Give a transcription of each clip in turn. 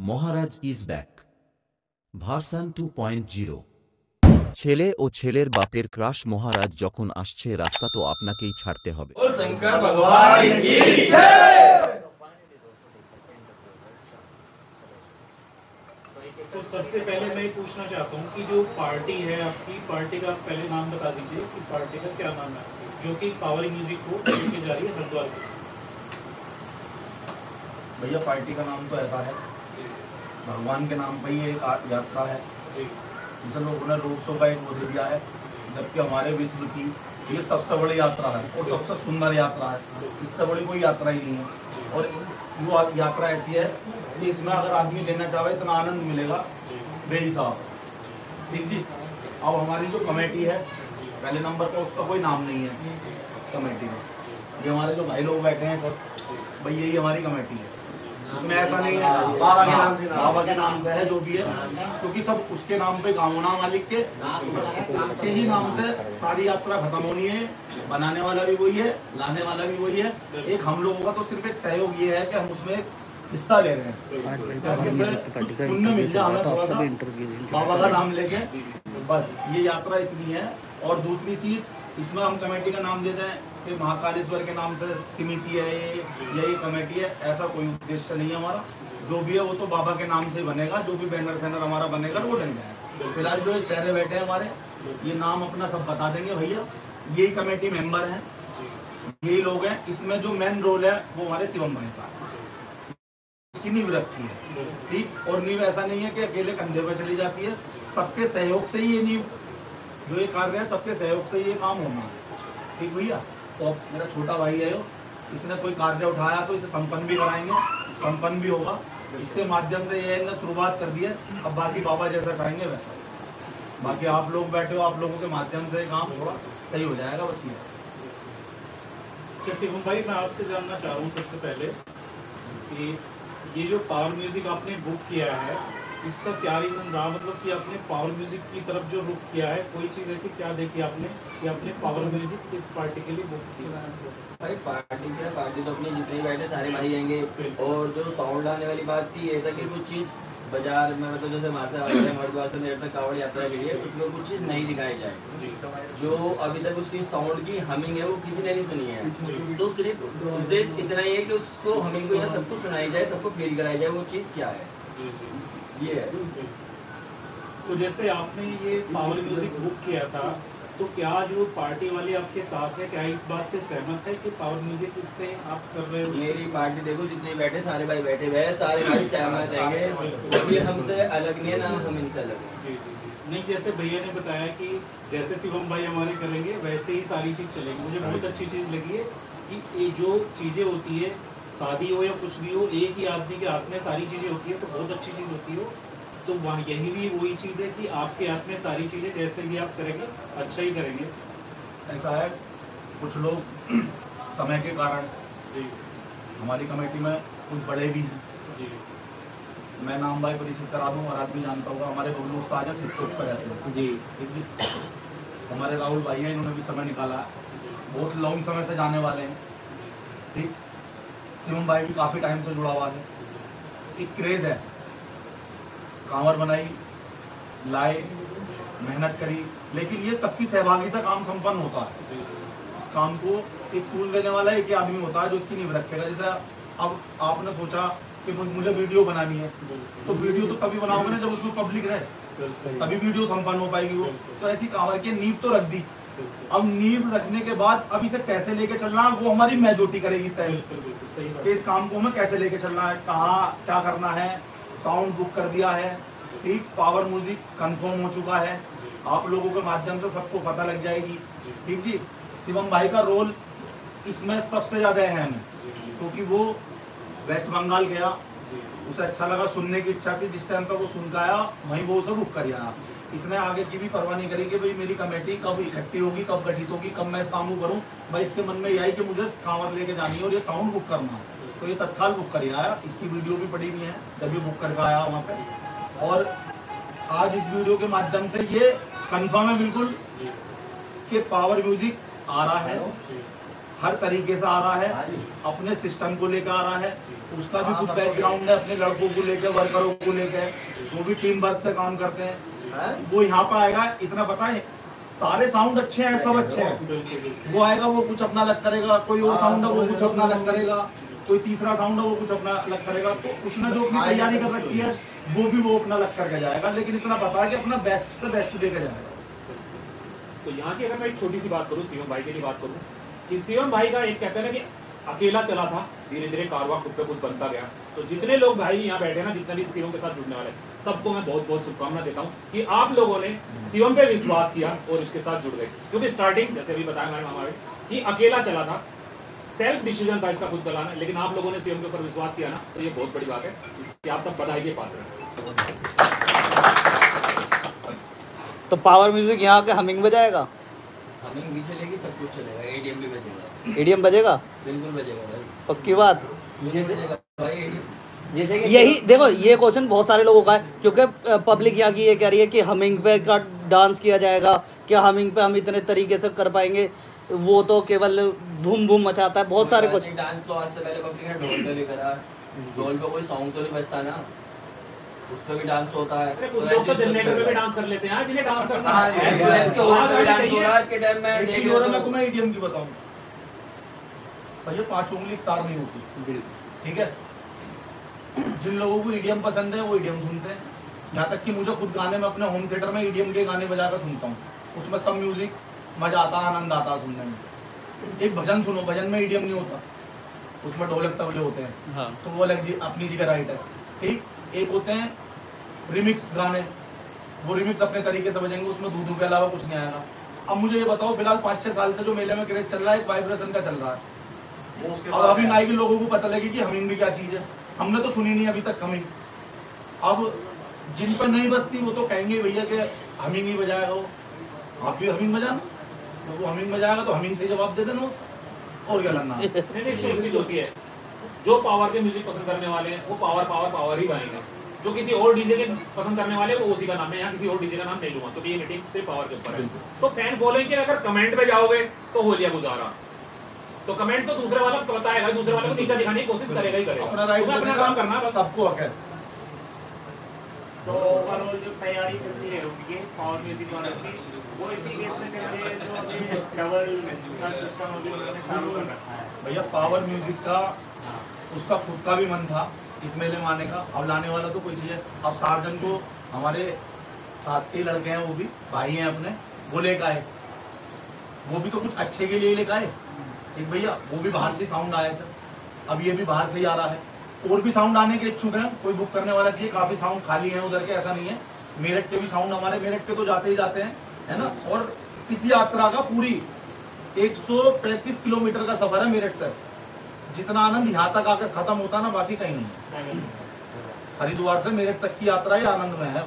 Maharaj is back version 2.0। ছেলে ও ছেলের বাপের ক্রাশ মহারাজ যখন আসছে রাস্তা তো আপনাকেই ছাড়তে হবে। शंकर भगवान की जय। तो सबसे पहले मैं पूछना चाहता हूँ कि जो पार्टी है आपकी, पार्टी का पहले नाम बता दीजिए कि पार्टी का क्या नाम है जो कि पावर म्यूजिक को लेके जा रही है हरिद्वार को। भैया पार्टी का नाम तो ऐसा है, भगवान के नाम पर ही एक यात्रा है जिसे लोगों ने रोड शो का एक वो दे दिया है, जबकि हमारे विश्व की ये सबसे बड़ी यात्रा है और सबसे सुंदर यात्रा है। इससे बड़ी कोई यात्रा ही नहीं है। और वो यात्रा ऐसी है कि इसमें अगर आदमी लेना चाहे इतना आनंद मिलेगा बेहिसाब। ठीक जी। अब हमारी जो कमेटी है पहले नंबर पर उसका कोई नाम नहीं है कमेटी में। ये हमारे जो भाई लोग बैठे हैं सब, भाई यही हमारी कमेटी है। इसमें ऐसा नहीं है बाबा के नाम से है जो भी है, क्योंकि सब उसके नाम पे काम होना, मालिक के उसके ही नाम से सारी यात्रा खत्म होनी है। बनाने वाला भी वही है, लाने वाला भी वही है। एक हम लोगों का तो सिर्फ एक सहयोग ये है कि हम उसमें हिस्सा ले रहे हैं, पुण्य मिल जाए हमें थोड़ा सा बाबा का नाम लेके, बस ये यात्रा इतनी है। और दूसरी चीज इसमें हम कमेटी का नाम देते हैं कि महाकालेश्वर के नाम से समिति है, यही कमेटी है, ऐसा कोई उद्देश्य नहीं है हमारा। जो भी है वो तो बाबा के नाम से बनेगा, जो भी बैनर सैनर हमारा बनेगा वो डल जाएगा। फिलहाल जो ये चेहरे बैठे हैं हमारे, ये नाम अपना सब बता देंगे भैया। यही कमेटी मेंबर हैं, यही लोग हैं। इसमें जो मेन रोल है वो हमारे शिवम भाई का, इसकी नींव रखी है। ठीक। और नींव ऐसा नहीं है कि अकेले कंधे पर चली जाती है, सबके सहयोग से ही ये नींव जो ये कार्य है, सबके सहयोग से ये काम होना है। ठीक भैया। तो अब मेरा छोटा भाई है, इसने कोई कार्य उठाया तो इसे संपन्न भी कराएंगे, संपन्न भी होगा। इसके माध्यम से ये शुरुआत कर दी है। अब बाकी बाबा जैसा चाहेंगे वैसा, बाकी आप लोग बैठे हो, आप लोगों के माध्यम से काम थोड़ा सही हो जाएगा, बस ये। अच्छा शिवम भाई, मैं आपसे जानना चाह रहा हूँ सबसे पहले कि ये जो पावर म्यूजिक आपने बुक किया है इसका क्या रीजन रहा, मतलब कि आपने पावर म्यूजिक की तरफ जो रुख किया है, कोई चीज़ ऐसी क्या देखी आपने कि आपने पावर म्यूजिक किस पार्टी के लिए बुक किया? भाई पार्टी क्या, पार्टी तो अपने जितने बैठे सारे भाई आएंगे। और जो साउंड आने वाली बात थी ये था कि कुछ चीज़ बाजार में, मतलब जैसे वहाँ से हरिद्वार से मेरे तक कावड़ यात्रा के लिए उसमें कुछ चीज़ नहीं दिखाई जाए, जो अभी तक उसकी साउंड की हमिंग है वो किसी ने नहीं सुनी है। तो सिर्फ उद्देश्य इतना ही है कि उसको हमिंग को यहाँ सबको सुनाई जाए, सबको फील कराई जाए वो चीज़ क्या है, ये है। तो जैसे आपने ये पावर म्यूजिक बुक किया था तो क्या जो पार्टी वाले आपके साथ है क्या इस बात से सहमत है कि पावर म्यूजिक इससे आप कर रहे हो? मेरी पार्टी देखो जितने बैठे सारे भाई बैठे हुए हैं, सारे भाई सहमत रहेंगे, कोई हमसे अलग नहीं है ना हम इनसे अलग हैं। जी जी। नहीं, जैसे भैया ने बताया कि जैसे शिवम भाई हमारे करेंगे वैसे ही सारी चीज़ चलेगी। मुझे बहुत अच्छी चीज़ लगी है कि ये जो चीज़ें होती है, शादी हो या कुछ भी हो, एक ही आदमी के हाथ में सारी चीज़ें होती है तो बहुत अच्छी चीज़ होती हो। तो वहाँ यही भी वही चीज़ है कि आपके हाथ में सारी चीज़ें जैसे भी आप करेंगे अच्छा ही करेंगे। ऐसा है, कुछ लोग समय के कारण जी हमारी कमेटी में कुछ बड़े भी हैं जी। मैं नाम भाई परिचित करा दूँ और आदमी जानता होगा, हमारे बबलू उस्ताद है, शिक्षक पर रहते हैं जी। ठीक जी। हमारे राहुल भाई हैं, इन्होंने भी समय निकाला है, बहुत लॉन्ग समय से जाने वाले हैं। ठीक। शिवम भाई भी काफ़ी टाइम से जुड़ा हुआ है। एक क्रेज़ है, कांवर बनाई, लाए, मेहनत करी, लेकिन ये सबकी सहभागी से काम संपन्न होता है। उस काम को एक टूल देने वाला एक ही आदमी होता है जो उसकी नींव रखेगा। जैसे अब आपने सोचा कि मुझे वीडियो बनानी है, तो वीडियो तो तभी बनाओगे ना जब उसमें पब्लिक रहे, तभी वीडियो संपन्न हो पाएगी वो। तो ऐसी कांवर की नींव तो रख दी, अब नींव रखने के बाद अब इसे कैसे लेके चलना है वो हमारी मेजोरिटी करेगी तय कि इस काम को हमें कैसे लेके चलना है, कहाँ क्या करना है। साउंड बुक कर दिया है, ठीक, पावर म्यूजिक कंफर्म हो चुका है, आप लोगों के माध्यम से सबको पता लग जाएगी। ठीक जी। शिवम भाई का रोल इसमें सबसे ज़्यादा अहम है, क्योंकि वो वेस्ट बंगाल गया, उसे अच्छा लगा, सुनने की इच्छा थी, जिस टाइम पर वो सुन के आया वहीं वो उसे बुक कर आया। इसने आगे की भी परवाह नहीं करी कि भाई मेरी कमेटी कब इकट्ठी होगी, कब गठित होगी, कब मैं इस काम को करूँ। भाई इसके मन में यही कि मुझे कांवर लेके जानी है और ये साउंड बुक करना है, तो ये तत्काल बुक कर आया। इसकी वीडियो भी पड़ी हुई है, जब भी बुक करके आया वहाँ पे। और आज इस वीडियो के माध्यम से ये कंफर्म है बिल्कुल कि पावर म्यूजिक आ रहा है। हर तरीके से आ रहा है, अपने सिस्टम को लेकर आ रहा है, उसका भी कुछ बैकग्राउंड है अपने लड़कों को लेकर, वर्करों को लेकर, वो भी टीम वर्क से काम करते हैं। वो यहाँ पर आएगा, इतना पता है सारे साउंड अच्छे हैं, सब अच्छे हैं। वो आएगा, वो कुछ अपना अलग करेगा, कोई और साउंड है वो कुछ अपना अलग करेगा, कोई तीसरा साउंड है वो कुछ अपना अलग करेगा। तो उसने जो अपनी तैयारी कर रखी है वो अपना अलग करके जाएगा, लेकिन इतना पता है कि अपना बेस्ट से बेस्ट देकर जाएगा। तो यहाँ की अगर मैं एक छोटी सी बात करूँ, शिवम भाई के लिए बात करूँ कि शिवम भाई का एक कहते हैं ना कि अकेला चला था, धीरे धीरे कारवा खुद पे खुद बनता गया। तो जितने लोग भाई यहाँ बैठे ना, जितने भी शिवम के साथ जुड़ने वाले, सबको मैं बहुत बहुत शुभकामना देता हूँ कि आप लोगों ने शिवम पे विश्वास किया और इसके साथ जुड़ गए। क्योंकि स्टार्टिंग जैसे भी बताया हमारे मामा कि अकेला चला था, सेल्फ डिसीजन था इसका खुद चलाना, लेकिन आप लोगों ने शिवम के ऊपर विश्वास किया ना, तो ये बहुत बड़ी बात है, इसकी आप सब बधाई के पात्र हैं। तो पावर म्यूजिक यहाँ के हमिंग बजाएगा, हमिंग भी चलेगी, सब कुछ चलेगा, एडीएम भी बजेगा, एडीएम बजेगा, बिल्कुल बजेगा भाई, पक्की बात। बिल्कुल बजेगा भाई एडीएम। जैसे कि यही देखो, ये क्वेश्चन बहुत सारे लोगों का है, क्योंकि पब्लिक यहाँ की ये कह रही है कि हमिंग पे का डांस किया जाएगा, क्या हमिंग पे हम इतने तरीके से कर पाएंगे, वो तो केवल भूम भूम मचाता है। बहुत सारे क्वेश्चन। डांस तो आज से पहले पब्लिक ने ढोल पे भी करा, ढोल पे कोई सॉन्ग तो नहीं बजता ना, उस पे भी डांस होता है। कुछ लोग तो जनरेटर पे भी डांस कर लेते हैं, जिन्हें डांस करना है। एम्बुलेंस के ऊपर भी डांस हो रहा है आज के टाइम में। एक चीज और मैं तुम्हें ईडीएम की बताऊं, भैया 5 उंगली एक सार नहीं होती, ठीक है। जिन लोगों को ईडीएम पसंद है वो ईडीएम सुनते हैं, यहाँ तक कि मुझे खुद गाने में अपने होम थिएटर में ईडीएम के गाने बजाकर सुनता हूँ, उसमें सब म्यूजिक मजा आता, आनंद आता है सुनने में। एक भजन सुनो, भजन में ईडीएम नहीं होता, उसमें ढोलक तबले होते हैं, हाँ। तो वो अलग अपनी जगह राइट है, ठीक। एक होते हैं रिमिक्स गाने, वो रिमिक्स अपने तरीके से बजेंगे, उसमें दूधू के अलावा कुछ नहीं आएगा। अब मुझे ये बताओ, फिलहाल 5-6 साल से जो मेले में क्रेज चल रहा है, एक वाइब्रेशन का चल रहा है, अब अभी नाई के लोगों को पता लगे कि हमिंग भी क्या चीज है, हमने तो सुनी नहीं अभी तक हमिंग। अब जिन पर नहीं बजती वो तो कहेंगे भैया कि हमिंग ही बजाएगा वो, आप भी हमिंग बजाना, तो वो हमिंग बजाएगा तो हमिंग से जवाब दे देना उसका, और क्या करना है। नहीं, एक चीज होती है, जो पावर के म्यूजिक पसंद करने वाले हैं वो पावर पावर पावर ही गाएंगे, जो किसी और डीजे के पसंद करने वाले वो उसी का नाम है, यहाँ किसी और डीजे का नाम नहीं लूंगा। तो ये मीटिंग सिर्फ पावर के ऊपर है। तो फैन फॉलोइंग के अगर कमेंट पे जाओगे तो हो लिया गुजारा, तो कमेंट तो दूसरे वाला को बताएगा, दूसरे वाले को नीचा दिखाने की कोशिश करेगा ही करेगा, अपना राइट अपना काम करना बस। सबको हक है। तो ओवरऑल जो तैयारी चलती है उनकी पावर म्यूजिक वालों की, वो इसी केस में चल रही है जो अभी डबल का सिस्टम अभी उन्होंने चालू कर रखा है। भैया पावर म्यूजिक का उसका खुद का भी मन था इस मेले में आने का, अब लाने वाला तो कोई चीज़ है। अब सार्जन को हमारे साथ के लड़के हैं, वो भी भाई हैं अपने, वो लेकर आए, वो भी तो कुछ अच्छे के लिए लेकर आए। एक भैया वो भी बाहर से साउंड आया था, अब ये भी बाहर से ही आ रहा है, और भी साउंड आने के इच्छुक हैं, कोई बुक करने वाला चाहिए, काफ़ी साउंड खाली है उधर के, ऐसा नहीं है। मेरठ के भी साउंड, हमारे मेरठ के तो जाते ही जाते हैं, है ना। और इस यात्रा का पूरी 135 किलोमीटर का सफर है मेरठ से, जितना आनंद यहाँ तक आकर खत्म होता ना, बाकी कहीं नहीं है। हरिद्वार से मेरठ तक की यात्रा ही आनंद में है।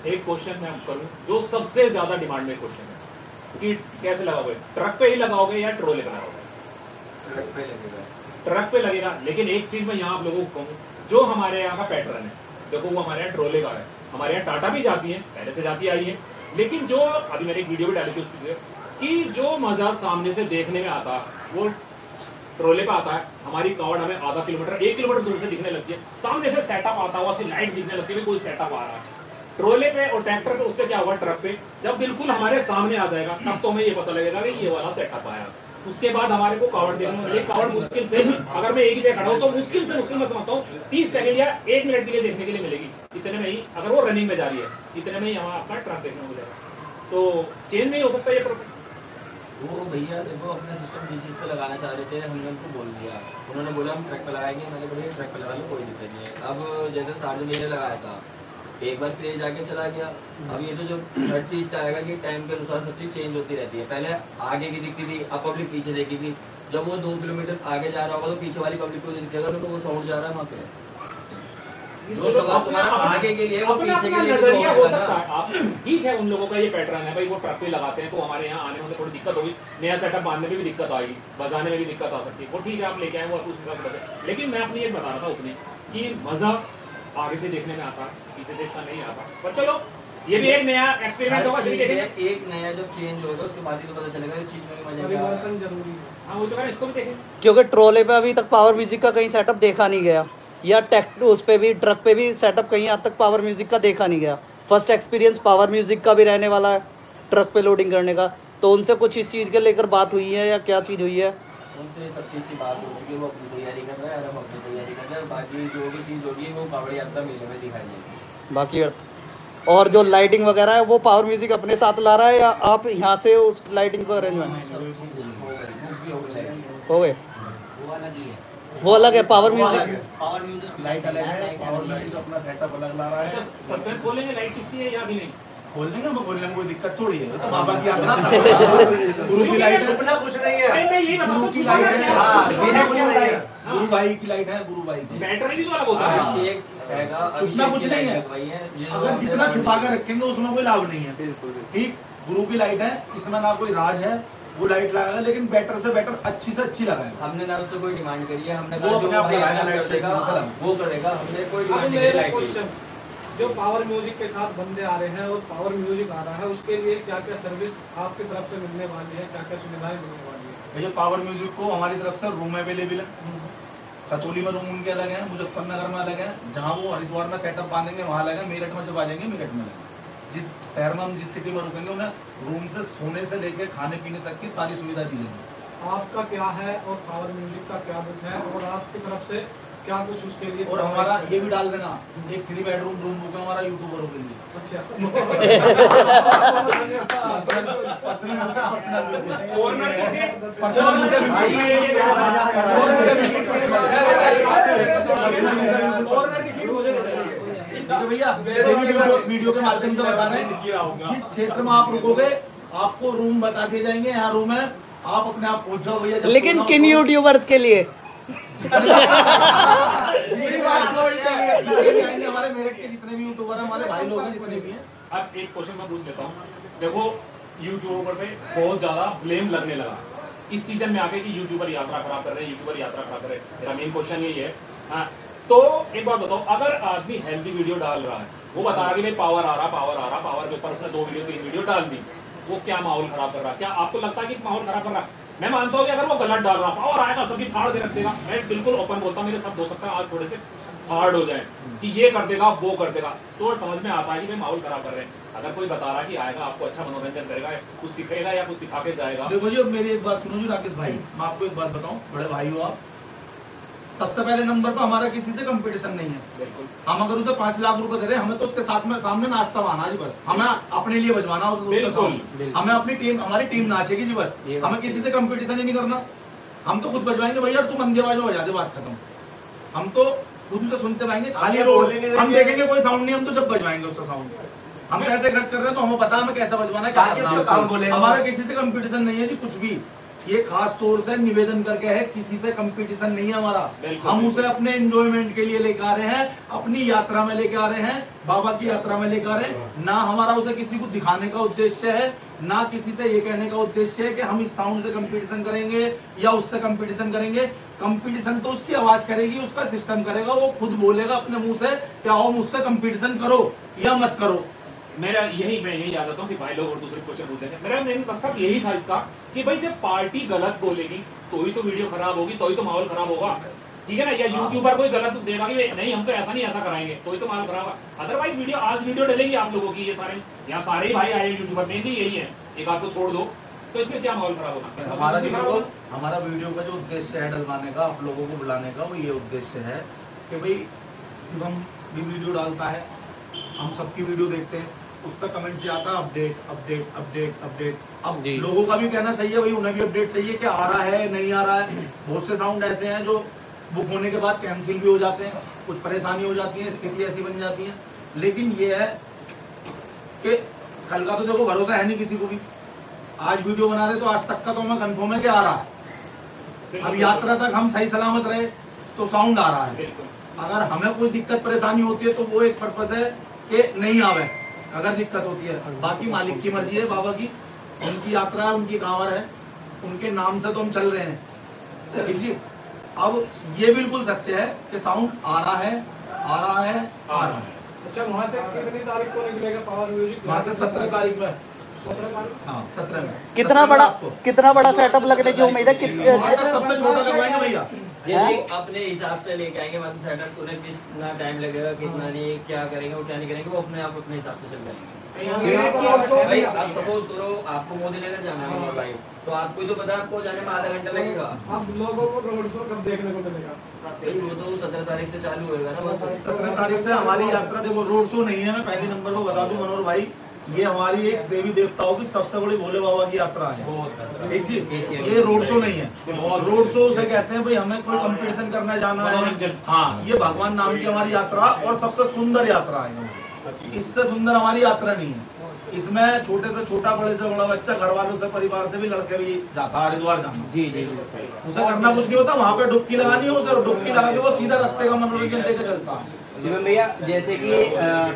एक क्वेश्चन मैं करूं जो सबसे ज्यादा डिमांड में क्वेश्चन है कि कैसे लगाओगे, ट्रक पे ही लगाओगे या ट्रोले पे लगाओगे? ट्रक पे लगेगा, ट्रक पे लगेगा। लेकिन एक चीज मैं यहाँ आप लोगों को कहूँ, जो हमारे यहाँ का पैटर्न है, देखो वो हमारे यहाँ ट्रोले का है, हमारे यहाँ टाटा भी जाती है, पहले से जाती आई है, लेकिन जो अभी मैंने एक वीडियो भी डाली थी उसकी कि जो मजा सामने से देखने में आता वो ट्रोले पे आता है। हमारी कावड़ हमें आधा किलोमीटर 1 किलोमीटर दूर से दिखने लगती है, सामने से सेटअप आता हुआ लाइट दिखने लगती है, कोई सेटअप आ रहा है। ट्रोले पे और ट्रैक्टर पे उस पे क्या हुआ, ट्रक पे जब बिल्कुल हमारे सामने आ जाएगा तब तो हमें ये पता लगेगा कि ये वाला सेटअप आया। उसके बाद हमारे को कावड़ देखने में मिलेगी। कावड़ मुश्किल से, अगर मैं एक ही जगह खड़ा हूँ तो मुश्किल से मुश्किल मैं समझता हूँ 30 सेकंड या 1 मिनट के लिए देखने के लिए मिलेगी। इतने में ही अगर वो रनिंग में जा रही है, इतने में ही हमारा आपका ट्रक देखने को मिलेगा। तो चेंज नहीं हो सकता ये ट्रक। वो भैया देखो अपना सिस्टम जिस चीज़ पे लगाना चाह रहे थे हमने उनको बोल दिया, उन्होंने बोला हम ट्रक पे लगाएंगे, मैंने बोला ट्रक पे लगा लो, कोई दिक्कत नहीं है। अब जैसे सार्जन ने लगाया था, एक बार क्रेज आके चला गया। अब ये तो जो हर चीज़ का आएगा कि टाइम के अनुसार सब चीज़ चेंज होती रहती है। पहले आगे की दिखती थी, अब पब्लिक पीछे देखेगी। जब वो 2 किलोमीटर आगे जा रहा होगा तो पीछे वाली पब्लिक को दिखेगा तो वो साउंड जा रहा है वहाँ पे। जो सवाल तुम्हारा आगे के लिए वो पीछे के लिए नजरिया हो सकता है। आप ठीक है, उन लोगों का ये पैटर्न है भाई, वो ट्रक पे लगाते हैं तो हमारे यहाँ आने में थोड़ी दिक्कत होगी, नया सेटअप बांधने में भी दिक्कत आएगी, बजाने में भी दिक्कत आ सकती है। वो ठीक है, आप लेके आए वो उस हिसाब से। लेकिन मैं अपनी एक बता रहा था उसने कि मजा आगे से देखने में आता, पीछे से इतना नहीं आता। पर चलो ये भी एक नया एक्सपेरिमेंट होगा, हर सभी चीज़ देखेंगे। है, एक नया जब चेंज होगा उसके बाद ही तो पता चलेगा इस चीज में भी मजा क्या आ रहा है। जरूरी है। हाँ वो तो कह रहे हैं, इसको भी देखेंगे। क्योंकि ट्रोले पे अभी तक पावर म्यूजिक का कहीं सेटअप देखा नहीं गया, या टेक उस पे भी, ट्रक पे भी सेटअप कहीं आज तक पावर म्यूजिक का देखा नहीं गया। फर्स्ट एक्सपीरियंस पावर म्यूजिक का भी रहने वाला है ट्रक पे लोडिंग करने का। तो उनसे कुछ इस चीज़ के लेकर बात हुई है या क्या चीज़ हुई है? उनसे सब चीज़ की बात हो चुकी है, वो अपनी तैयारी कर रहे हैं और हम अपनी तैयारी कर रहे हैं। बाकी जो भी चीज़ होगी वो कांवड़ यात्रा मेले में दिखाई देगी। बाकी और जो लाइटिंग वगैरह है वो पावर म्यूजिक अपने साथ ला रहा है या आप यहाँ से उस लाइटिंग को अरेंजमेंट हो गए? वो अलग है पावर म्यूजिक। लाइट अलग है, पावर म्यूजिक अपना सेटअप अलग ला रहा अच्छा, है। सस्पेंस खोलेंगे लाइट किसकी है या अभी नहीं? खोल देंगे, हम खोलने में कोई दिक्कत थोड़ी है। तो बाबा की यात्रा गुरु की लाइट, छुपना कुछ नहीं है। मैं यही बताता गुरु हूँ, की लाइट है। हाँ, बिना कुछ नहीं है। गुरु भाई की लाइट है, गुरु भाई की। बैटरी भी तो अलग होता है। अभिषेक रहेगा, छुपना कुछ नहीं है। वही है अगर जितना छुपा कर रखेंगे उसमें कोई लाभ नहीं है। ठीक, गुरु की लाइट है, इसमें ना कोई राज है। वो लाइट लगाएगा लेकिन बेटर से बेटर, अच्छी से अच्छी लगाएगा। हमने ना उससे कोई डिमांड करी है, हमने वो कहा जो अपने आप भाई लगाएगा, अपना लाइट कर देगा, से सलाम। वो करेगा। हमने कोई अब डिमांड नहीं मेरा करी लाइट की। क्वेश्चन, जो पावर म्यूजिक के साथ बंदे आ रहे हैं और पावर म्यूजिक आ रहा है, उसके लिए क्या क्या सर्विस आपकी तरफ से मिलने वाली है, क्या क्या सुविधाएं मिलने वाली है? ये पावर म्यूजिक को हमारी तरफ से रूम अवेलेबल है। खतौली में रूम उनके अलग है, मुजफ्फरनगर में अलग है। जहाँ वो हरिद्वार में सेटअप बांधेंगे वहाँ अलग है। मेरठ में जब आ जाएंगे मेरठ में अलग है। जिस शहर में हम जिस सिटी में रुकेंगे उन्हें रूम से सोने से लेकर खाने पीने तक की सारी सुविधा दी जाएगी। आपका क्या है और पावर म्यूजिक का क्या बुक है और आपकी तरफ से क्या कुछ उसके लिए? और हमारा ये भी डाल देना, एक 3 बेडरूम रूम बुक है हमारा यूट्यूबरों के लिए। अच्छा भैया वीडियो के माध्यम से बता रहे हैं, जिस क्षेत्र में आप रुकोगे आपको रूम बता दिए जाएंगे। यहाँ रूम है, आप अपने आप पहुंच जाओ भैया। लेकिन किन यूट्यूबर्स के लिए? हमारे मेरठ के जितने भी यूट्यूबर हैं, हमारे भाई लोग हैं जितने भी हैं। अब एक क्वेश्चन मैं पूछ लेता हूँ। देखो यूट्यूबर पे बहुत ज्यादा ब्लेम लगने लगा इस सीजन में आके कि यूट्यूबर यात्रा खराब कर रहे हैं, यूट्यूबर यात्रा खराब कर रहे हैं। मेरा मेन क्वेश्चन यही है। हाँ, तो एक बात बताओ, अगर आदमी हेल्दी वीडियो डाल रहा है, वो बता रहा है कि भाई पावर आ रहा, पावर के ऊपर उसने 2 वीडियो 3 वीडियो डाल दी, वो क्या माहौल खराब कर रहा है? क्या आपको लगता है कि माहौल खराब कर रहा है? मैं मानता हूँ कि अगर वो गलत डाल रहा पावर आएगा सबकी फाड़ के रख देगा। मैं बिल्कुल ओपन बोलता हूँ, मेरे सब हो सकता है आज थोड़े से हार्ड हो जाए कि ये कर देगा वो कर देगा, तो समझ में आता है कि भाई माहौल खराब कर रहे हैं। अगर कोई बता रहा है कि आएगा आपको अच्छा मनोरंजन करेगा, कुछ सिखेगा या कुछ सिखा के जाएगा। देखो जी, मेरी एक बात सुनो जी राकेश भाई, मैं आपको एक बात बताऊं, बड़े भाई हो आप। सबसे पहले नंबर पर हमारा किसी से कंपटीशन नहीं है। बिल्कुल। हम अगर उसे 5 लाख रुपए दे रहे हैं, हमें तो उसके साथ में सामने नाचता बहाना जी बस। हमें अपने लिए बजवाना उसके सामने, हमें अपनी टीम, हमारी टीम नाचेगी जी बस। हमें किसी से कंपटीशन ही नहीं करना। हम तो खुद बजवाएंगे भैया, तुम अंधे आवाज में बजा दे, बात खत्म। हम तो खुद से सुनते रहेंगे, खाली रोड हम देखेंगे कोई साउंड नहीं, हम तो जब बजवाएंगे उसका साउंड। हम पैसे खर्च कर रहे हैं तो हमें पता है हमें कैसा बजवाना है, क्या करना है। हमारा किसी से कंपटीशन नहीं है जी, कुछ भी। ये खास तौर से निवेदन करके है, किसी से कंपटीशन नहीं है हमारा। हम उसे अपने एंजॉयमेंट के लिए लेकर आ रहे हैं, अपनी यात्रा में लेकर आ रहे हैं, बाबा की यात्रा में लेकर आ रहे हैं। ना हमारा उसे किसी को दिखाने का उद्देश्य है, ना किसी से ये कहने का उद्देश्य है कि हम इस साउंड से कंपटीशन करेंगे या उससे कंपटीशन करेंगे। कंपटीशन तो उसकी आवाज करेगी, उसका सिस्टम करेगा, वो खुद बोलेगा अपने मुंह से कि आओ मुझसे कंपटीशन करो या मत करो। मैं यही आ जाता हूँ कि भाई लोग और दूसरे क्वेश्चन पूछते हैं। मेरा मेन मकसद यही था इसका कि भाई जब पार्टी गलत बोलेगी तो ही तो वीडियो खराब होगी, तो ही तो माहौल खराब होगा, ठीक है ना। या यूट्यूबर कोई गलत देगा कि नहीं हम तो ऐसा नहीं ऐसा कराएंगे, तो ही तो माहौल खराब होगा। अदरवाइज वीडियो आज वीडियो डलेंगी आप लोगों की, ये सारे यहाँ सारे ही भाई आए यूट्यूबर में भी यही है, एक आपको छोड़ दो तो इसमें क्या माहौल खराब होगा? हमारा वीडियो का जो उद्देश्य है डलवाने का, आप लोगों को बुलाने का, वो ये उद्देश्य है कि भाई शिवम भी वीडियो डालता है, हम सबकी वीडियो देखते हैं, उस पर कमेंट से आता है अपडेट अपडेट अपडेट अपडेट। अब लोगों का भी कहना सही है भाई, उन्हें भी अपडेट चाहिए कि आ रहा है नहीं आ रहा है। बहुत से साउंड ऐसे हैं जो बुक होने के बाद कैंसिल भी हो जाते हैं, कुछ परेशानी हो जाती है, स्थिति ऐसी बन जाती है। लेकिन ये है कि कल का तो देखो भरोसा है नहीं किसी को भी। आज वीडियो बना रहे तो आज तक का तो हमें कंफर्म है कि आ रहा है। अब यात्रा तक हम सही सलामत रहे तो साउंड आ रहा है। अगर हमें कोई दिक्कत परेशानी होती है तो वो एक पर्पस है कि नहीं आवे, अगर दिक्कत होती है। बाकी मालिक की मर्जी है, बाबा की, उनकी यात्रा है, उनकी कांवर है, उनके नाम से तो हम चल रहे हैं, ठीक जी। अब ये बिल्कुल सत्य है कि साउंड आ रहा है, आ रहा है, आ रहा है। अच्छा, वहाँ से कितनी तारीख को निकलेगा पावर म्यूजिक? वहाँ से 17 तारीख में। 17 तारीख? हाँ 17 में। कितना बड़ा सेटअप लगने की उम्मीद है? सबसे छोटा लगवाएंगे भैया। जैसे अपने हिसाब से लेके आएंगे वहाँ से सेटअप, उन्हें कितना टाइम लगेगा, कितना नहीं, क्या करेंगे, वो क्या नहीं करेंगे, वो अपने आप अपने हिसाब से चल जाएंगे। भाई आप सपोज करो आपको मोदी नगर जाना है मनोहर भाई, तो आपको ही तो पता है आपको जाने में आधा घंटा लगेगा। अब लोगों को रोड शो कब देखने को मिलेगा? वो तो 17 तारीख से चालू होएगा ना बस। 17 तारीख से हमारी यात्रा, देखो रोड शो नहीं है, मैं पहले नंबर को बता दूं मनोहर भाई, ये हमारी एक देवी देवताओं की सबसे बड़ी भोले बाबा की यात्रा है। ठीक जी, ये रोड शो नहीं है। रोड शो से कहते हैं भाई हमें कोई कंपटीशन करने जाना है। हाँ, ये भगवान नाम की हमारी यात्रा और सबसे सुंदर यात्रा है। इससे सुंदर हमारी यात्रा नहीं है। इसमें छोटे से छोटा, बड़े से बड़ा बच्चा, घर वालों से, परिवार से भी लड़के भी जाता है हरिद्वार जाना। जी जी, उसे करना कुछ नहीं होता, वहाँ पे डुबकी लगानी है, उसे डुबकी लगा के वो सीधा रास्ते का मनोरंजन लेके चलता है। शिवम भैया, जैसे कि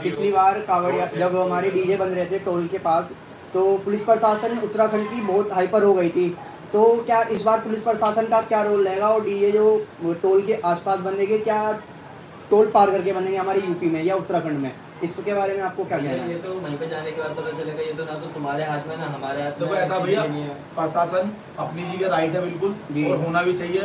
पिछली बार कांवड़िया जब हमारे डीजे बन रहे थे टोल के पास, तो पुलिस प्रशासन उत्तराखंड की बहुत हाइपर हो गई थी, तो क्या इस बार पुलिस प्रशासन का क्या रोल रहेगा और डीजे जो टोल के आसपास बनेंगे, क्या टोल पार करके बनेंगे हमारे यूपी में या उत्तराखंड में? इसके बारे में आपको क्या कहना है? ये तो वहीं पे जाने के बाद पता चलेगा, ये तो ना तो तुम्हारे हाथ में ना हमारे हाथ में। देखो ऐसा भैया, प्रशासन अपनी जगह राइट है बिल्कुल, और होना भी चाहिए,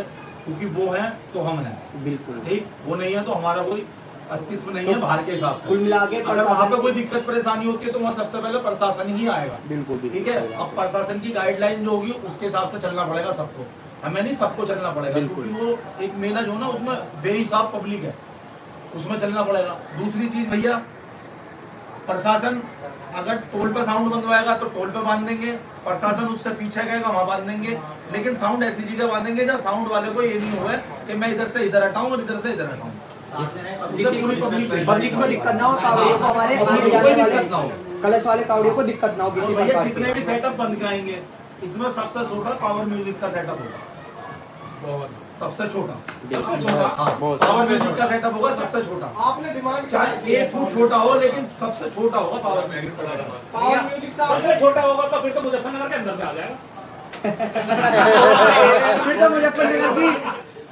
क्योंकि वो है तो हम हैं। बिल्कुल ठीक, वो नहीं है तो हमारा कोई अस्तित्व नहीं है बाहर के हिसाब से। कुल मिला के अगर वहाँ पे कोई दिक्कत परेशानी होती है तो वहाँ सबसे पहले प्रशासन ही आएगा। बिल्कुल ठीक है। अब प्रशासन की गाइडलाइन जो होगी उसके हिसाब से चलना पड़ेगा सबको, हमें नहीं सबको चलना पड़ेगा, क्योंकि वो एक मेला जो ना उसमें बेहिसाब पब्लिक है, उसमें चलना पड़ेगा। दूसरी चीज भैया, प्रशासन अगर टोल पे साउंड बंदवाएगा तो टोल पे बांध देंगे, प्रशासन उससे पीछे गएगा वहाँ बांध देंगे, लेकिन साउंड ऐसी जगह बांधेंगे जहाँ साउंड वाले को ये नहीं हुआ कि मैं इधर से इधर हटाऊं और इधर से इधर हटाऊं, पब्लिक को दिक्कत ना हो, कावड़ियों को, हमारे आने जाने वाले कलश वाले कावड़ियों को दिक्कत ना हो किसी भैया। प्रकार जितने भी सेटअप बंद कराएंगे इसमें सबसे छोटा पावर म्यूजिक का सेटअप होगा, सबसे छोटा पावर म्यूजिक का सेटअप होगा, सबसे छोटा। आपने डिमांड चाहे 1 फुट छोटा हो, लेकिन सबसे छोटा होगा पावर म्यूजिक का सेटअप। पावर म्यूजिक सबसे छोटा होगा तो फिर तो मुजफ्फरनगर के अंदर से आ जाएगा। फिर तो मुजफ्फरनगर की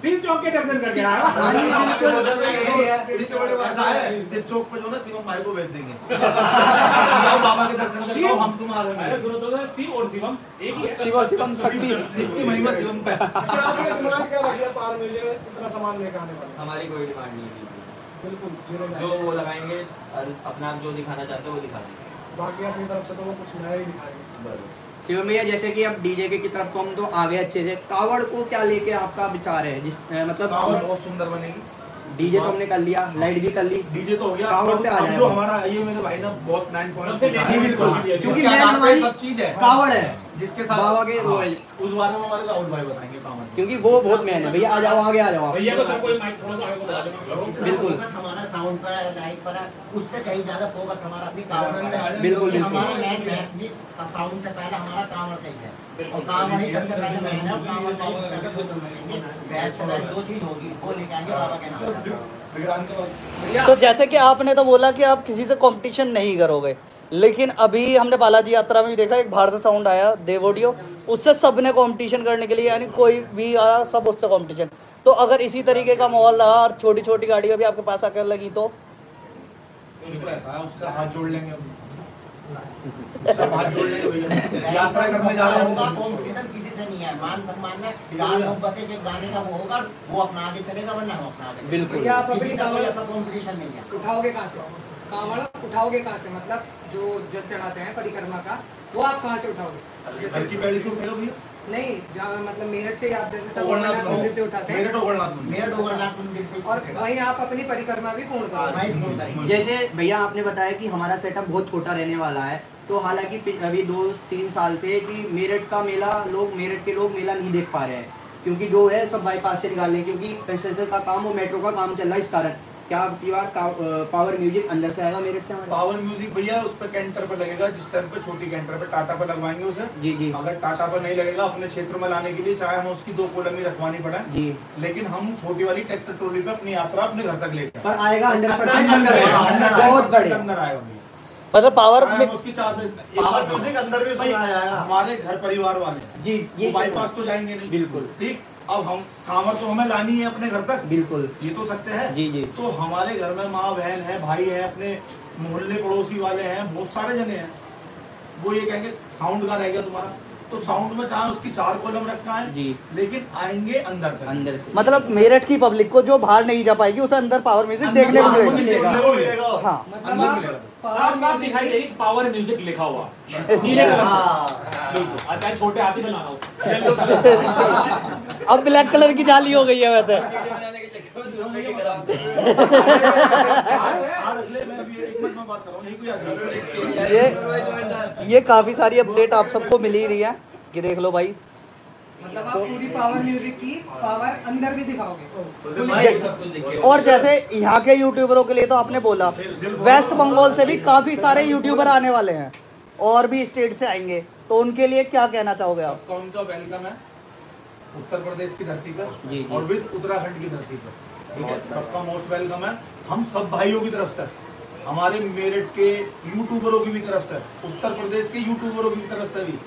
सिर चौक के दर्शन करके आया। हाँ जी, बिल्कुल। इससे बड़े ऐसा है, सिर चौक पे जो ना शिवम भाई को भेज देंगे, जाओ बाबा के दर्शन करो, हम तुम्हारे में। अरे सुनो तो, शिव और शिवम एक ही है। शिवम शक्ति, शिव की महिमा शिवम पे। आपने डिमांड क्या रखी है पावर म्यूजिक इतना सामान लेकर आने वाला? हमारी कोई डिमांड नहीं है, बिल्कुल जो वो लगाएंगे और अपना आप जो दिखाना चाहते हो वो दिखा देंगे, बाकी अपनी तरफ से तो वो कुछ नया ही दिखाएंगे। शिवम भैया, जैसे कि अब डीजे की तरफ तो हम तो आ गए अच्छे से, कावड़ को क्या लेके आपका विचार है? मतलब कावड़ बहुत सुंदर बनेगी। डीजे तो हमने कर लिया, लाइट भी कर ली, डीजे तो हो गया, कावड़ पे आ अब जाएगा। जो हमारा ये मेरे भाई ने बहुत 9 पॉइंट सबसे पूछा है। बिल्कुल, क्योंकि जिसके आधार पे हमारी सब चीज है, कावड़ है जिसके साथ बाबा के वो है। उस बारे में हमारे राहुल भाई बताएंगे कावड़, क्योंकि वो बहुत मेहनत है भैया। आ जाओ, आगे आ जाओ आप। भैया को कोई माइक थोड़ा सा आगे बढ़ा देना। बिल्कुल। फोकस हमारा साउंड पर है, लाइट पर है, उससे कहीं ज्यादा फोकस हमारा अपनी कावड़ में है। बिल्कुल, क्योंकि बिल्कुल। हमारा मेन महत्व साउंड से पहले हमारा कावड़ का ही है, और कावड़ ही सबसे पहले मेन है, और कावड़ का ही सबसे पहले फोकस करेंगे। वैसे जो चीज होगी वो लेके आएंगे बाबा के नाम पर। तो जैसे कि आपने तो बोला कि आप किसी से कंपटीशन नहीं करोगे, लेकिन अभी हमने बालाजी यात्रा में भी देखा, एक बाहर से साउंड आया देव ऑडियो, उससे सबने कंपटीशन करने के लिए, यानी कोई भी आ रहा सब उससे कंपटीशन। तो अगर इसी तरीके का माहौल रहा और छोटी छोटी गाड़ियाँ भी आपके पास आकर लगी तो ऐसा है, उससे हाथ जोड़ लेंगे, उससे हाथ जोड़ लेंगे भैया। यात्रा करने जा रहे होगा, हैं, कंपटीशन किसी से नहीं है, मान सम्मान में गान हो, बस एक गाने का वो होगा, वो अपना आगे चलेगा, वरना हम अपना आगे। बिल्कुल। भैया आप अपनी कंपटीशन नहीं है। उठाओगे कहाँ से? कावड़ उठाओगे कहाँ से? मतलब जो जल चढ़ाते हैं परिक्रमा का, वो आप कहाँ से उठाओगे? हल्की पैड़ी से उठेगा भैया, नहीं, जहाँ मतलब मेरठ से आप जैसे सब ओगरनाथ मंदिर से उठाते हैं, मेरठ ओगरनाथ मंदिर। मेरठ ओगरनाथ मंदिर से और वहीं आप अपनी परिक्रमा भी पूर्ण करोगे। वहीं पूर्ण करेंगे। जैसे भैया आपने बताया कि हमारा सेटअप बहुत छोटा रहने वाला है, तो हालांकि अभी 2-3 साल से कि मेरठ का मेला मेरठ के लोग मेला नहीं देख पा रहे हैं, क्योंकि जो है सब बाईपास से निकाल रहे हैं, क्योंकि कंस्ट्रक्शन का काम और मेट्रो का काम चल रहा है। इस कारण क्या आपकी बार पावर म्यूजिक अंदर से आएगा मेरठ से? पावर म्यूजिक भैया उस पर कैंटर पे लगेगा, जिस टाइम पे छोटी कैंटर पे टाटा पे लगवाएंगे उसे। जी जी। अगर टाटा पे नहीं लगेगा, अपने क्षेत्र में लाने के लिए चाहे हमें उसकी 2 कोलमी रखवानी पड़े जी, लेकिन हम छोटी वाली ट्रैक्टर ट्रॉली पे अपनी यात्रा अपने घर तक लेकर पर आएगा 100% अंदर आएगा, बहुत बड़े अंदर आएगा भैया। मतलब पावर चाहे हम उसकी चार्जेस पावर म्यूजिक अंदर भी सुनाया जाएगा। हमारे घर परिवार वाले जी, ये बाईपास तो जाएंगे नहीं, बिल्कुल। ठीक, अब हम कांवर तो हमें लानी है अपने घर तक, बिल्कुल ये तो सकते हैं जी जी। तो हमारे घर में माँ बहन है, भाई है, अपने मोहल्ले पड़ोसी वाले हैं, बहुत सारे जने हैं, वो ये कहेंगे साउंड का रह गया तुम्हारा, तो साउंड में चाहे उसकी 4 कॉलम रखा है जी, लेकिन आएंगे अंदर तक। अंदर से मतलब मेरठ की पब्लिक को जो बाहर नहीं जा पाएगी उसे अंदर पावर म्यूजिक देखने को मिलेगा। हाँ मतलब आप साफ साफ दिखाई देगी पावर म्यूजिक लिखा हुआ नीले कलर से। अच्छा छोटे हाथी बनाना हो अब ब्लैक कलर की जाली हो गई है वैसे। बनाने के चक्कर में दूसरे के खराब दे। ये काफी सारी अपडेट आप सबको मिल ही रही है कि देख लो भाई। मतलब आप पूरी पावर म्यूजिक की पावर अंदर भी दिखाओगे। और जैसे यहाँ के यूट्यूबरों के लिए तो आपने बोला, वेस्ट बंगाल से भी काफी सारे यूट्यूबर आने वाले हैं और भी स्टेट से आएंगे, तो उनके लिए क्या कहना चाहोगे आप? सबका उनका वेलकम है उत्तर प्रदेश की धरती पर जी। और विद उत्तराखंड की धरती पर, ठीक है, सबका मोस्ट वेलकम है। हम सब भाइयों की तरफ से, हमारे मेरठ के यूट्यूबरों की भी तरफ से, उत्तर प्रदेश के यूट्यूबरों की तरफ से भी,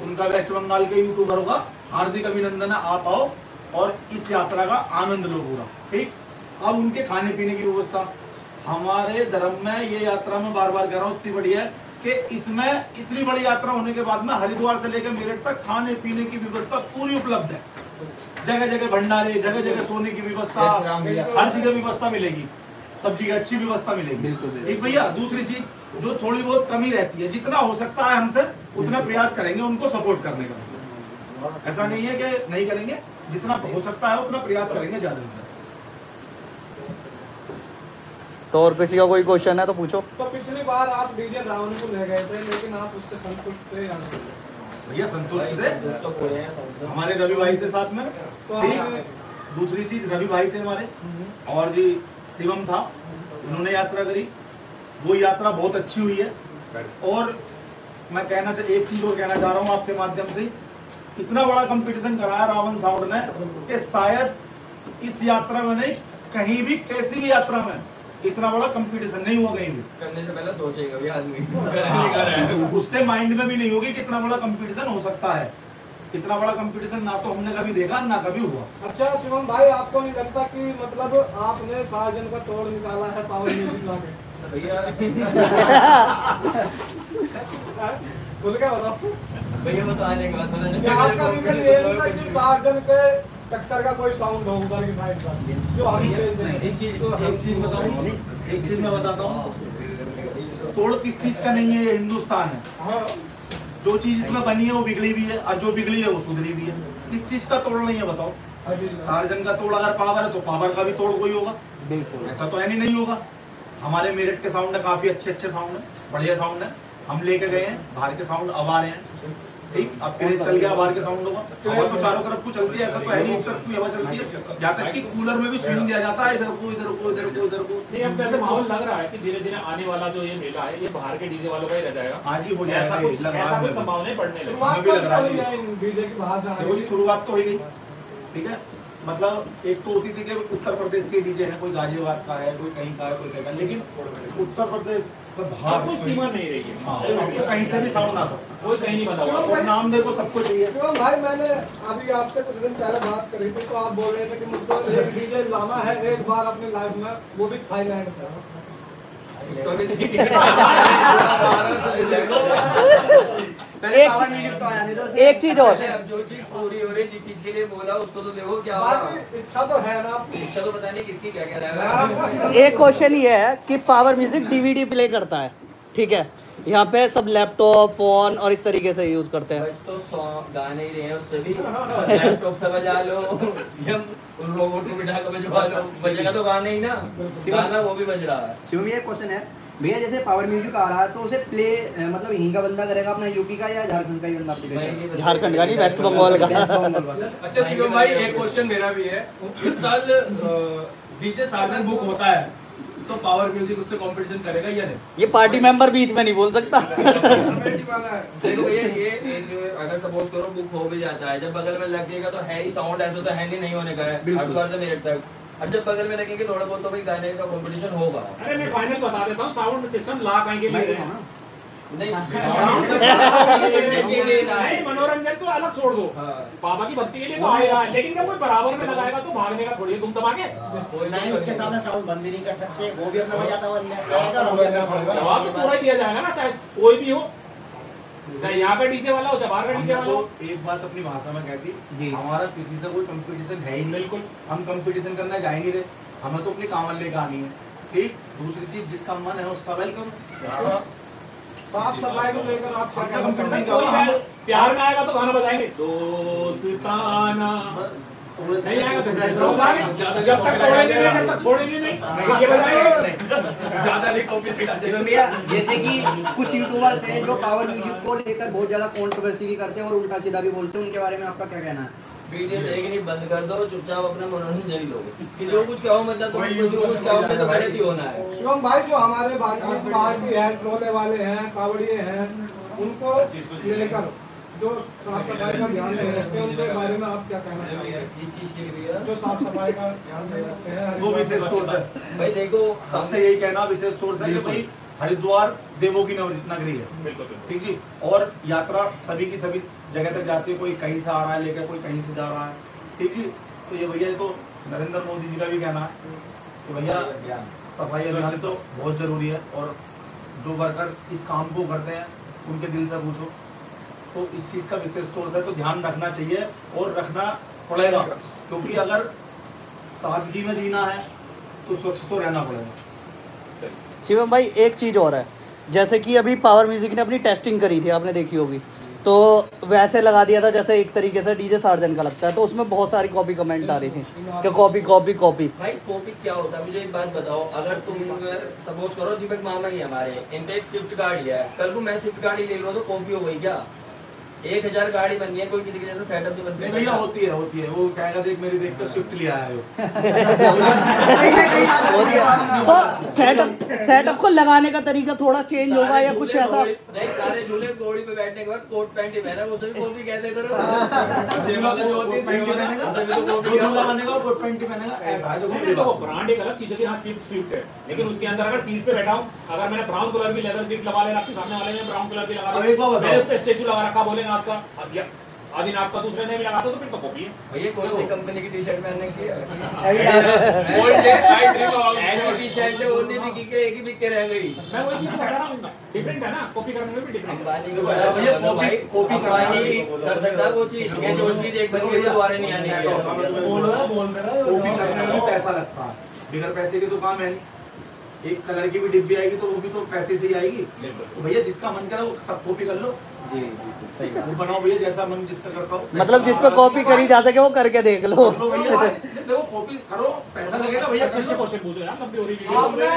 उनका वेस्ट बंगाल के यूट्यूबरों का हार्दिक अभिनंदन है। आप आओ और इस यात्रा का आनंद लो पूरा, ठीक। अब उनके खाने पीने की व्यवस्था हमारे धर्म में, ये यात्रा में बार बार कह रहा हूँ, इतनी बड़ी है कि इसमें इतनी बड़ी यात्रा होने के बाद में हरिद्वार से लेकर मेरठ तक खाने पीने की व्यवस्था पूरी उपलब्ध है। जगह जगह भंडारे, जगह जगह सोने की व्यवस्था, हर जगह व्यवस्था मिलेगी, सब जगह अच्छी व्यवस्था मिलेगी। एक भैया दूसरी चीज जो थोड़ी बहुत कमी रहती है, जितना हो सकता है हमसे उतना प्रयास करेंगे उनको सपोर्ट करने का। ऐसा नहीं है कि नहीं करेंगे, जितना हो सकता है उतना प्रयास करेंगे ज्यादा से। तो और किसी का कोई क्वेश्चन है तो पूछो। तो पिछली बार आप डीजे रावण को ले गए थे लेकिन आप उससे संतुष्ट थे या नहीं? भैया संतुष्ट थे, तो कोई है हमारे रवि भाई थे साथ में, तो ठीक। दूसरी चीज रवि भाई थे हमारे, और जी शिवम था, उन्होंने यात्रा करी, वो यात्रा बहुत अच्छी हुई है। और मैं एक चीज और कहना चाह रहा हूँ आपके माध्यम से, इतना बड़ा कंपटीशन कराया रावण साउंड ने कि शायद इस यात्रा में नहीं, कहीं भी कैसी भी यात्रा में इतना बड़ा कंपटीशन नहीं हुआ कहीं भी। करने से पहले सोचेगा भी आदमी। उसके माइंड में भी नहीं होगी कि इतना बड़ा कंपटीशन हो सकता है। इतना बड़ा कंपटीशन ना तो हमने कभी देखा ना कभी हुआ। अच्छा शिवम भाई, आपको नहीं लगता कि मतलब आपने साजन का तोड़ निकाला है पावर म्यूजिक ला के? भैया खुल के बताओ भैया वो तो आने के बाद पता कि आपका रीजन ये नहीं था कि साजन के टक्कर का कोई साउंड हो उधर की साइड का जो हम इस चीज को एक चीज बताऊं, एक चीज मैं बताता हूँ, तोड़ किस चीज का नहीं है, ये हिंदुस्तान है। हाँ। जो चीज इसमें बनी है वो बिगड़ी भी है, और जो बिगड़ी है वो सुधरी भी है। किस चीज का तोड़ नहीं है बताओ? सार्जन का तोड़ अगर पावर है तो पावर का भी तोड़ कोई होगा? बिल्कुल। ऐसा तो है नहीं होगा। हमारे मेरठ के साउंड है, काफी अच्छे साउंड है, बढ़िया साउंड है, हम लेके गए हैं। बाहर के साउंड अब आ रहे हैं, ठीक। अब क्रेज चल गया, बाहर के साउंड होगा। हवा तो चारों तरफ को चलती है, ऐसा तो है नहीं, एक तरफ की हवा चलती है, यहाँ तक कि कूलर में भी स्विंग दिया जाता है, इधर को इधर को इधर को इधर को। नहीं, अब वैसे माहौल लग रहा है कि धीरे धीरे आने वाला जो ये मेला है ये बाहर के डीजे वालों का ही रह जाएगा। हाँ जी, हो जाएगा, ऐसा कुछ संभावनाएं बढ़ने लगी। शुरुआत भी लग रहा है। तो हुई डीजे की बाहर से आने की। शुरुआत तो हो गई, ठीक है। मतलब एक तो होती थी कि उत्तर प्रदेश के डीजे हैं, कोई गाजियाबाद का है, कोई कहीं का है, कोई कहीं का, लेकिन उत्तर प्रदेश से बाहर कोई सीमा नहीं रही है। हाँ, तो कहीं से भी साउंड आ सकता है। कोई कहीं नहीं बता हुआ। और नाम देखो सबको चाहिए। शिवम भाई, मैंने अभी आपसे कुछ दिन पहले बात करी थी, तो आप बोल रहे थे कि मुझको एक डीजे लाना है एक बार अपने लाइफ में, वो भी थाईलैंड से। उसको भी एक चीज और, अब जो चीज पूरी हो रही है, जिस चीज के लिए बोला उसको तो देखो क्या बाकी इच्छा तो है ना, इच्छा तो पता नहीं किसकी क्या कह रहा है। एक क्वेश्चन ये है कि पावर म्यूजिक डीवीडी प्ले करता है, ठीक है, यहाँ पे सब लैपटॉप फोन और इस तरीके से यूज करते हैं। बस तो सॉन्ग गाने ही रहे हैं उससे भी, लैपटॉप से बजा लो या रोबोट को बिठा कर बजवा लो, बजेगा तो गाना ही ना, गाना वो भी बज रहा है। शिवम ये क्वेश्चन है भैया, जैसे पावर म्यूजिक आ रहा है तो उसे प्ले मतलब यहीं का बंदा करेगा अपना, यूपी का या झारखंड का ही बंदा प्ले करेगा? झारखंड का नहीं, वेस्ट बंगाल का। अच्छा शिवम भाई, एक क्वेश्चन मेरा भी है, इस साल डीजे सार्जन बुक होता है तो पावर म्यूजिक उससे कंपटीशन करेगा या नहीं? ये पार्टी मेंबर बीच में नहीं बोल सकता। देखो भैया, ये एक अगर सपोज करो बुक हो भी जाता है, जब बगल में लगेगा तो है ही साउंड, ऐसा तो है नहीं होने का है हरिद्वार से मेरठ तक। और जब बगल में लगेंगे थोड़ा बहुत तो भाई गाने का कंपटीशन होगा। अरे मैं फाइनल बता देता हूँ, साउंड सिस्टम ला कहीं के लिए नहीं मनोरंजन तो अलग छोड़ दो, बाबा की भक्ति के लिए तो आएगा, लेकिन क्या कोई बराबर में लगाएगा तो भागने का थोड़ी तुम दबागे नहीं, उसके सामने साउंड बंद ही नहीं कर सकते, वो भी अपना बजाता हुआ जवाब तो पूरा दिया जाएगा ना, चाहे कोई भी हो, चाहे यहाँ का डीजे वाला हो चाहे बाहर का डीजे वाला हो। एक बात अपनी भाषा में कहती, हमारा किसी से कोई कंपटीशन है ही नहीं, बिल्कुल हम कंपटीशन करने जा ही नहीं रहे, हमें तो अपनी कांवड़ लेकर आनी है, ठीक। दूसरी चीज जिसका मन है उसका वेलकम। साफ सफाई को लेकर आप प्यार में आएगा तो गाना बजाएंगे दोस्ताना, नहीं आएगा तो जब तक तोड़ेंगे नहीं, जब तक छोड़ेंगे नहीं, ये बजाएंगे ज्यादा नहीं कॉपी। जैसे कि कुछ यूट्यूबर्स हैं जो पावर म्यूजिक को लेकर बहुत ज्यादा कंट्रोवर्सी भी करते हैं और उल्टा सीधा भी बोलते हैं, उनके बारे में आपका क्या कहना है? वीडियो देखनी बंद कर दो, चुपचाप अपना मनोरंजन लो, किसी को कुछ कहो मतलब तुम किसी को कुछ कहोगे तो गलत ही होना है। शिवम भाई जो हमारे बाहर की है, टोले वाले हैं, कावड़िए हैं, उनको लेकर जो साफ सफाई का ध्यान नहीं रखते हैं, उनके बारे में आप क्या कहना चाहेंगे? इस चीज के लिए जो साफ सफाई का ध्यान नहीं रखते हैं, वो विशेष तौर से भाई देखो सबसे यही कहना विशेष तौर से कि भाई हरिद्वार देवों की नगरी है, ठीक जी, और यात्रा सभी की सभी जगह तक जाती है, कोई कहीं से आ रहा है लेकर, कोई कहीं से जा रहा है, ठीक जी। तो ये भैया तो नरेंद्र मोदी जी का भी कहना है कि भैया सफाई अभियान तो बहुत जरूरी है, और जो वर्कर इस काम को करते हैं उनके दिल से पूछो तो इस चीज का विशेष तौर से तो ध्यान रखना चाहिए और रखना पड़ेगा, क्योंकि अगर सादगी में जीना है तो स्वच्छ तो रहना पड़ेगा। शिवम भाई एक चीज़ और है, जैसे कि अभी पावर म्यूजिक ने अपनी टेस्टिंग करी थी, आपने देखी होगी, तो वैसे लगा दिया था जैसे एक तरीके से डीजे सार्जन का लगता है, तो उसमें बहुत सारी कॉपी कमेंट आ रही थी कि कॉपी कॉपी कॉपी। भाई कॉपी क्या होता है मुझे एक बात बताओ, अगर तुम सपोज करो दीपक मामा ही हमारे, इनका एक स्विफ्ट गाड़ी है, कल को मैं स्विफ्ट गाड़ी ले लूँ तो कॉपी हो गई क्या? 1000 गाड़ी बननी है, कोई किसी के जैसा सेटअप नहीं बन सकता। भैया होती है वो कहेगा देख मेरी देख के स्विफ्ट लिया है तो सेटअप को लगाने का तरीका थोड़ा चेंज होगा या कुछ ऐसा? नहीं, सारे झूले घोड़ी पे बैठने के बाद कोट पैंट ही पहना, उसे भी कॉपी कहते करो। ब्रांड एक अलग चीज है कि हाँ स्विफ्ट है, लेकिन उसके अंदर अगर सीट पे बैठा हूँ, अगर मैंने ब्राउन कलर की लेदर सीट लगा लेना, सामने वाले ने ब्राउन कलर की लगा दी, मैंने उस पे स्टेचू लगा रखा भोलेनाथ का, आदिनाथ का दूसरे ने भी लगा दो तो फिर तो कॉपी है। भैया कौन सी कंपनी की टी-शर्ट पहनने की है? टी शर्ट ओढ़ने भी की एक ही बिक के रह गई। मैं वही चीज बता रहा हूँ, डिफरेंट है ना, कॉपी करने में भी डिफरेंट। अंबानी कॉपी कर सकता है वो चीज, जो चीज एक बन गई दोबारा नहीं आनी चाहिए। कॉपी करने में पैसा लगता है, बिगर पैसे की तो काम है नहीं। एक कलर की भी डिब्बी आएगी तो वो भी तो पैसे से ही आएगी। तो भैया जिसका मन करे वो सब कॉपी कर लो, वो बनाओ भैया जैसा मन जिसका करता हो। मतलब जिस पे कॉपी करी जा सके वो करके देख लो। देखो कॉपी करो, पैसा लगेगा भैया। अच्छे क्वेश्चन पूछो यार, लंबी हो रही है। आपने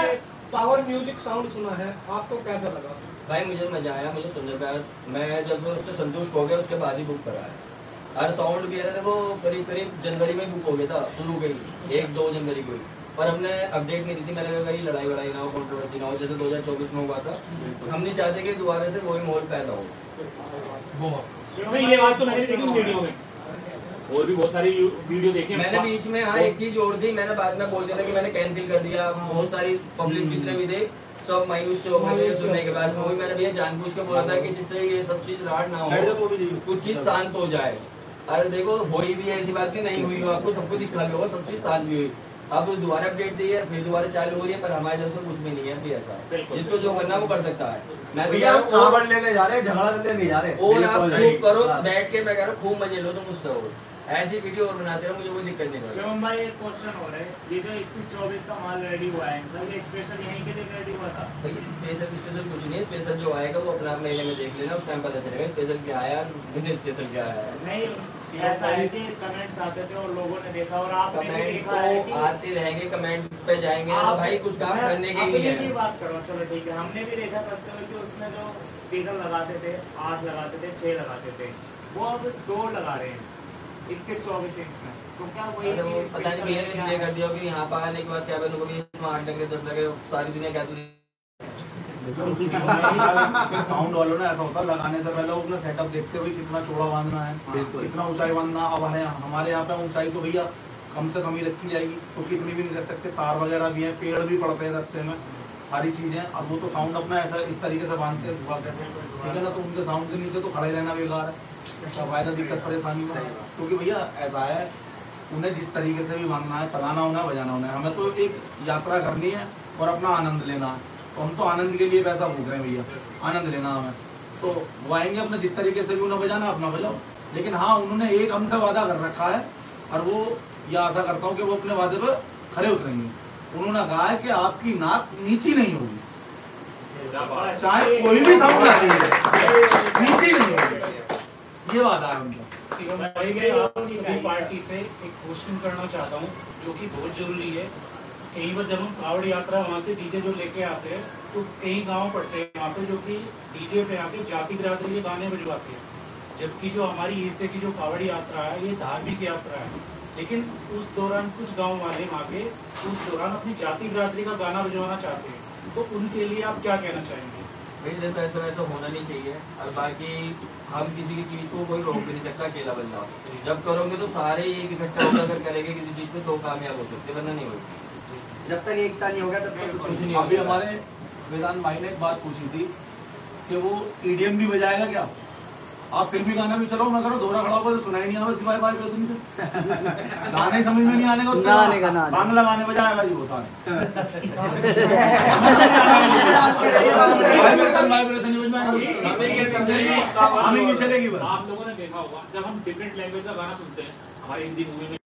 पावर म्यूजिक साउंड सुना है, आपको कैसा लगा? भाई मुझे मजा आया, मुझे सुनने पे आया, मैं जब उससे संतुष्ट हो गया उसके बाद ही बुक करा है। और साउंड भी है वो करीब जनवरी में बुक हो गया था, शुरू गई 1-2 जनवरी को ही, पर हमने अपडेट नहीं दी थी। मैंने कहा लड़ाई वड़ाई ना हो, कंट्रोवर्सी ना हो, जैसे 2024 में हुआ था। हम नहीं चाहते कि दोबारा से वही माहौल पैदा हो। नहीं ये बात तो मैंने देखी वीडियो में, और भी बहुत सारी वीडियो देखी मैंने बीच में हाँ एक चीज जोड़ दी, मैंने बाद में बोल दिया था कि मैंने कैंसिल कर दिया। बहुत सारी पब्लिक जितने भी थे सब मायूस हो गए सुनने के बाद। वही मैंने भैया जानबूझ के बोला था कि जिससे ये सब चीज राड ना हो, कुछ चीज शांत हो जाए। अरे देखो हुई भी है, ऐसी बात नहीं हुई हो, आपको सबको दिखा भी होगा, सब चीज शांत भी हुई। अब दोबारा अपडेट दी है, फिर दोबारा चालू हो रही है, पर हमारे तरफ से कुछ भी नहीं है अभी ऐसा। जिसको जो करना वो कर सकता है। मैं भैया कावड़ लेने जा रहे हैं, झगड़ा करने नहीं जा रहे। और आप खूब करो, बैठ के मैं कह रहा हूँ खूब मजे लो तुम मुझसे, और ऐसी वीडियो और बनाते रहो, मुझे कोई दिक्कत नहीं पड़ती। शिवम भाई एक क्वेश्चन हो रहा है, ये जो 21-24 का माल रेडी हुआ है, तो ये स्पेशल यहीं के लिए रेडी हुआ था? भाई स्पेशल कुछ नहीं है, स्पेशल जो आएगा वो अपना मेले में देख लेना, उस टाइम पता चलेगा स्पेशल क्या आया, स्पेशल क्या आया। नहीं ऐसा है कि कमेंट्स आते थे और लोगों ने देखा, और आपने भी देखा है कि आते रहेंगे, कमेंट पे जाएंगे ना भाई, कुछ काम करने के लिए है। बात करो, चलो ठीक है, हमने भी देखा कस्टमर कि उसमें जो स्पीकर लगाते थे 8 लगाते थे, 6 लगाते थे, वो अब 2 लगा रहे हैं 21-24 इंच में। तो क्या वही चीज पता नहीं भैया इसलिए कर दिया कि यहाँ पर आने के बाद क्या बनूंगा भी, 8 लगे 10 लगे, सारी दुनिया क्या साउंड वालों ने ऐसा होता लगाने से पहले वो अपना सेटअप देखते हुए कितना चौड़ा बांधना है, कितना ऊंचाई बांधना। अब हमारे यहाँ पे ऊंचाई तो भैया कम से कम ही रखी जाएगी, क्योंकि इतनी भी नहीं रख सकते, तार वगैरह भी हैं, पेड़ भी पड़ते हैं रास्ते में, सारी चीज़ें। अब वो तो साउंड अपना ऐसा इस तरीके से बांधते हैं, ठीक है ना, तो उनके साउंड के नीचे तो खड़ा ही रहना बेकार है, सब आएगा दिक्कत परेशानी में। क्योंकि भैया ऐसा है, उन्हें जिस तरीके से भी बांधना है, चलाना होना है, बजाना होना है, हमें तो एक यात्रा करनी है और अपना आनंद लेना है। तो हम तो आनंद के लिए पैसा भूख रहे हैं भैया, आनंद लेना हमें, तो वो आएंगे अपने जिस तरीके से भी उन्हें बजाना अपना बजाओ। लेकिन हाँ, उन्होंने एक हमसे वादा कर रखा है और वो ये आशा करता हूँ कि वो अपने वादे पर खरे उतरेंगे। उन्होंने कहा है कि आपकी नाक नीची नहीं होगी, चाहे कोई भी साउंड आ रही है, नीची नहीं होगी, ये वादा है उनका। शिवम भाई, मैं आप सभी पार्टी से एक क्वेश्चन करना चाहता हूँ जो कि बहुत जरूरी है। कई बार जब हम कावड़ यात्रा वहाँ से डीजे जो लेके आते हैं तो कई गांव पड़ते हैं वहाँ पे जो कि डीजे पे आके जाति बिरादरी के गाने बजवाते हैं, जबकि जो हमारी हिस्से की जो कावड़ यात्रा है ये धार्मिक यात्रा है। लेकिन उस दौरान कुछ गाँव वाले वहाँ के उस दौरान अपनी जाति बिरादरी का गाना बजवाना चाहते हैं, तो उनके लिए आप क्या कहना चाहेंगे? भाई देखो, ऐसा वैसा होना नहीं चाहिए। और बाकी हम किसी की चीज़ को कोई रोक भी नहीं सकता, अकेला बंदा जब करोगे तो सारे एक इकट्ठा होकर करेंगे किसी चीज़ पे तो कामयाब हो सकते, वरना नहीं होगी। जब तक एकता नहीं होगा तब तक कुछ नहीं। अभी हमारे वेदांत भाई ने एक बात पूछी थी कि वो ईडीएम भी बजाएगा क्या? आप फिल्मी गाना भी चलो ना करो, दोहरा खड़ा होकर तो सुनाई नहीं आएगा, सिवाय बाई पे सुनते गाना ही समझ में नहीं आने का, बांग्ला गाने बजाएगा जी वो सारे। आप लोगों ने देखा होगा जब हम डिफरेंट लैंग्वेज का गाना सुनते हैं, हमारी हिंदी मूवी में